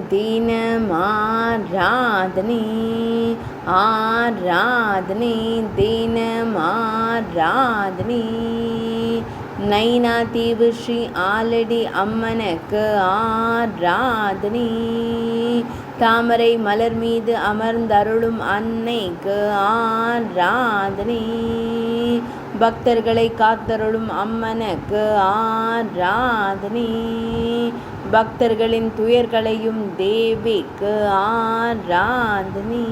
தினம் ஆராதனை, ஆராதனை தினம் ஆராதனை. நைனா தீவு ஸ்ரீ ஆலடி அம்மனுக்கு ஆராதனை. தாமரை மலர் மீது அமர்ந்தருளும் அன்னைக்கு ஆராதனை. பக்தர்களை காத்தருளும் அம்மனுக்கு ஆராதனை. பக்தர்களின் துயர்களையும் தேவிக்கு ஆராதனை.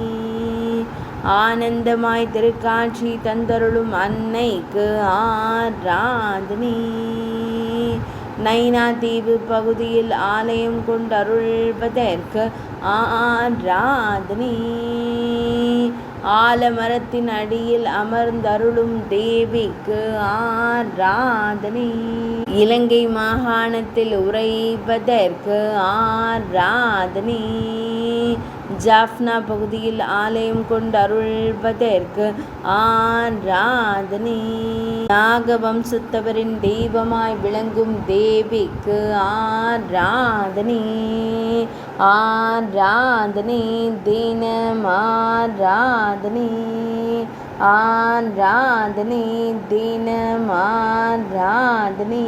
ஆனந்தமாய் திருக்காட்சி தந்தருளும் அன்னைக்கு ஆராதனை. நைனா தீவு பகுதியில் ஆலயம் கொண்டருள்வதற்கு ஆராதனை. ஆலமரத்தின் அடியில் அமர்ந்தருளும் தேவிக்கு ஆராதனை. இலங்கை மாகாணத்தில் உறைவதற்கு ஆராதனை. ஜாஃப்னா பகுதியில் ஆலயம் கொண்டருள்வதற்கு ஆராதனை. நாக வம்சத்தவரின் தெய்வமாய் விளங்கும் தேவிக்கு ஆராதனை. ஆராதனை தினம் ஆராதனை. ஆராதனை தினம் ஆராதனை.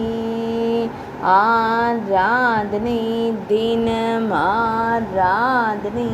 ஆராதனை தினம் ஆராதனை.